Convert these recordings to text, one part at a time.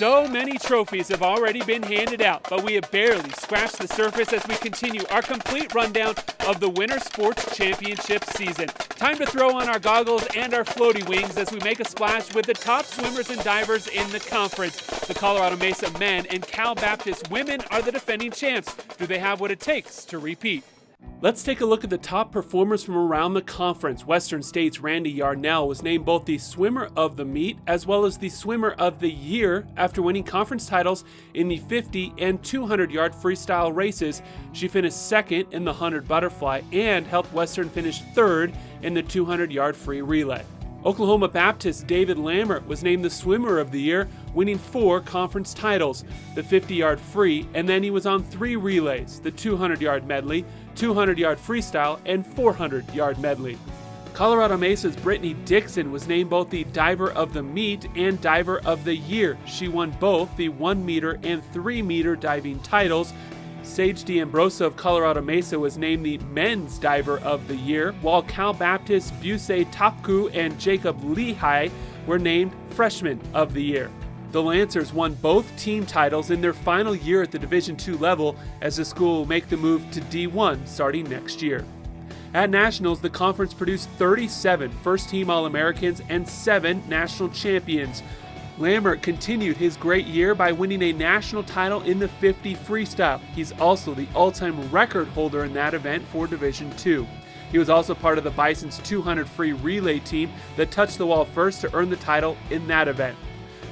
So many trophies have already been handed out, but we have barely scratched the surface as we continue our complete rundown of the Winter Sports Championship season. Time to throw on our goggles and our floaty wings as we make a splash with the top swimmers and divers in the conference. The Colorado Mesa men and Cal Baptist women are the defending champs. Do they have what it takes to repeat? Let's take a look at the top performers from around the conference. Western State's Randy Yarnell was named both the swimmer of the meet as well as the swimmer of the year after winning conference titles in the 50 and 200-yard freestyle races. She finished second in the 100 butterfly and helped Western finish third in the 200-yard free relay. Oklahoma Baptist David Lambert was named the swimmer of the year, winning 4 conference titles, the 50-yard free, and then he was on 3 relays, the 200-yard medley, 200-yard freestyle, and 400-yard medley. Colorado Mesa's Brittany Dixon was named both the diver of the meet and diver of the year. She won both the 1-meter and 3-meter diving titles. Sage D'Ambroso of Colorado Mesa was named the men's diver of the year, while Cal Baptist Busey Topku and Jacob Lehigh were named freshmen of the year. The Lancers won both team titles in their final year at the Division II level, as the school will make the move to D1 starting next year. At Nationals, the conference produced 37 first-team All-Americans and 7 national champions. Lambert continued his great year by winning a national title in the 50 freestyle. He's also the all-time record holder in that event for Division II. He was also part of the Bison's 200 free relay team that touched the wall first to earn the title in that event.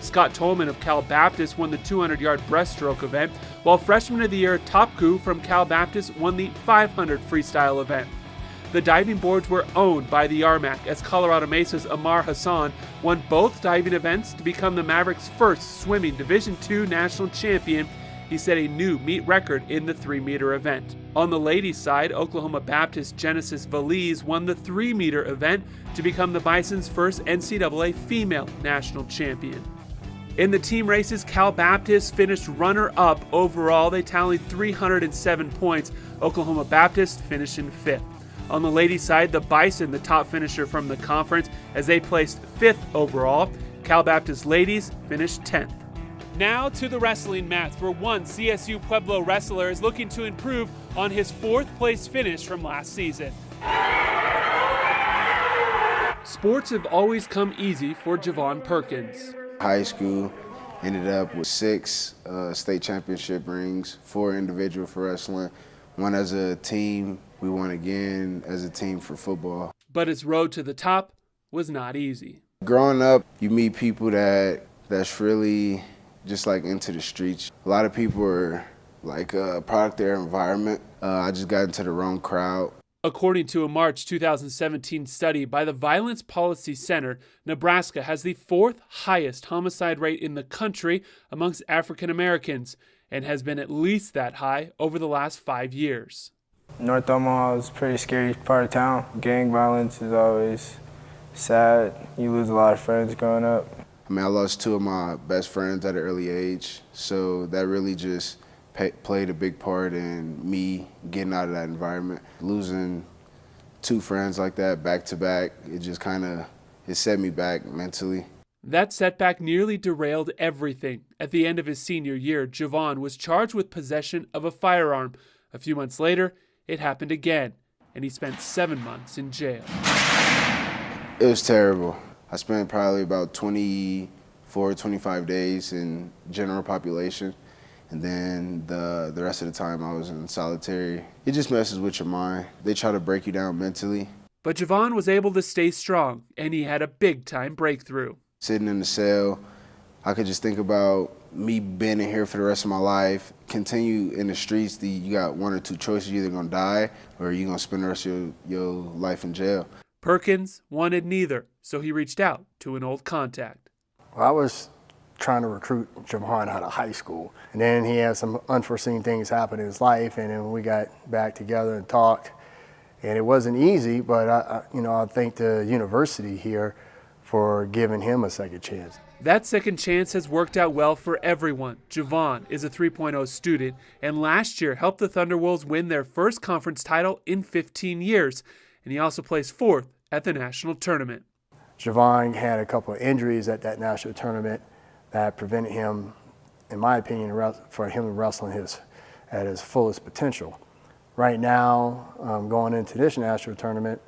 Scott Tolman of Cal Baptist won the 200-yard breaststroke event, while Freshman of the Year Topku from Cal Baptist won the 500 freestyle event. The diving boards were owned by the RMAC as Colorado Mesa's Amar Hassan won both diving events to become the Mavericks' first swimming Division II national champion. He set a new meet record in the 3-meter event. On the ladies' side, Oklahoma Baptist Genesis Valise won the 3-meter event to become the Bison's first NCAA female national champion. In the team races, Cal Baptist finished runner-up overall. They tallied 307 points. Oklahoma Baptist finished in 5th. On the ladies' side, the Bison, the top finisher from the conference, as they placed 5th overall. Cal Baptist ladies finished 10th. Now to the wrestling mats, where one CSU Pueblo wrestler is looking to improve on his 4th place finish from last season. Sports have always come easy for Javon Perkins. High school, ended up with 6 state championship rings, 4 individual for wrestling, 1 as a team. We won again as a team for football. But his road to the top was not easy. Growing up, you meet people that's really just like into the streets. A lot of people are like a product of their environment. I just got into the wrong crowd. According to a March 2017 study by the Violence Policy Center, Nebraska has the 4th highest homicide rate in the country amongst African Americans and has been at least that high over the last 5 years. North Omaha is a pretty scary part of town. Gang violence is always sad. You lose a lot of friends growing up. I mean, I lost 2 of my best friends at an early age, so that really just played a big part in me getting out of that environment. Losing 2 friends like that back to back, it just it set me back mentally. That setback nearly derailed everything. At the end of his senior year, Javon was charged with possession of a firearm. A few months later, it happened again, and he spent 7 months in jail. It was terrible. I spent probably about 24, 25 days in general population, and then the rest of the time I was in solitary. It just messes with your mind. They try to break you down mentally. But Javon was able to stay strong, and he had a big-time breakthrough. Sitting in the cell, I could just think about me being in here for the rest of my life. Continue in the streets, you got 1 or 2 choices. You're either gonna die or you're gonna spend the rest of your life in jail. Perkins wanted neither, so he reached out to an old contact. Well, I was trying to recruit Javon out of high school, and then he had some unforeseen things happen in his life, and then we got back together and talked, and it wasn't easy, but I thank the university here for giving him a second chance. That second chance has worked out well for everyone. Javon is a 3.0 student, and last year helped the Thunderwolves win their first conference title in 15 years, and he also placed 4th at the national tournament. Javon had a couple of injuries at that national tournament that prevented him, in my opinion, for him wrestling at his fullest potential. Right now, going into this national tournament,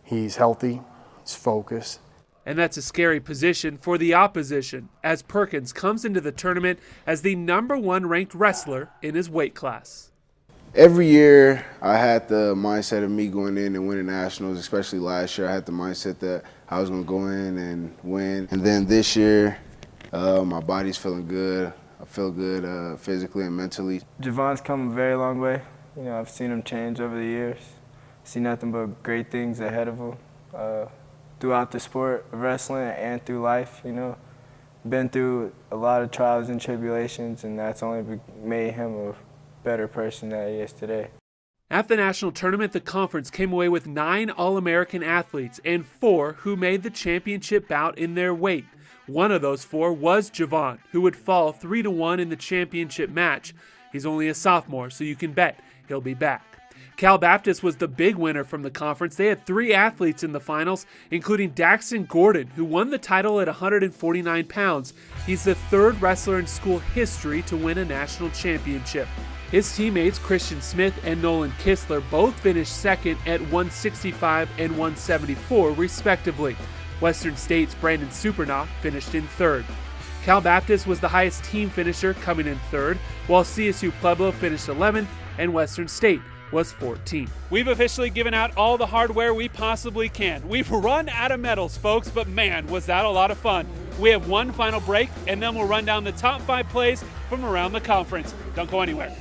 he's healthy, he's focused. And that's a scary position for the opposition, as Perkins comes into the tournament as the #1 ranked wrestler in his weight class. Every year, I had the mindset of me going in and winning nationals, especially last year. I had the mindset that I was going to go in and win. And then this year, my body's feeling good. I feel good physically and mentally. Javon's come a very long way. You know, I've seen him change over the years. See nothing but great things ahead of him throughout the sport of wrestling and through life, you know. Been through a lot of trials and tribulations, and that's only made him a better person than he is today. At the national tournament, the conference came away with 9 All-American athletes and 4 who made the championship bout in their weight. One of those 4 was Javon, who would fall 3-1 in the championship match. He's only a sophomore, so you can bet he'll be back. Cal Baptist was the big winner from the conference. They had 3 athletes in the finals, including Daxton Gordon, who won the title at 149 pounds. He's the 3rd wrestler in school history to win a national championship. His teammates Christian Smith and Nolan Kistler both finished second at 165 and 174 respectively. Western State's Brandon Supernoff finished in 3rd. Cal Baptist was the highest team finisher, coming in 3rd, while CSU Pueblo finished 11th and Western State was 14th. We've officially given out all the hardware we possibly can. We've run out of medals, folks, but man, was that a lot of fun. We have one final break, and then we'll run down the top 5 plays from around the conference. Don't go anywhere.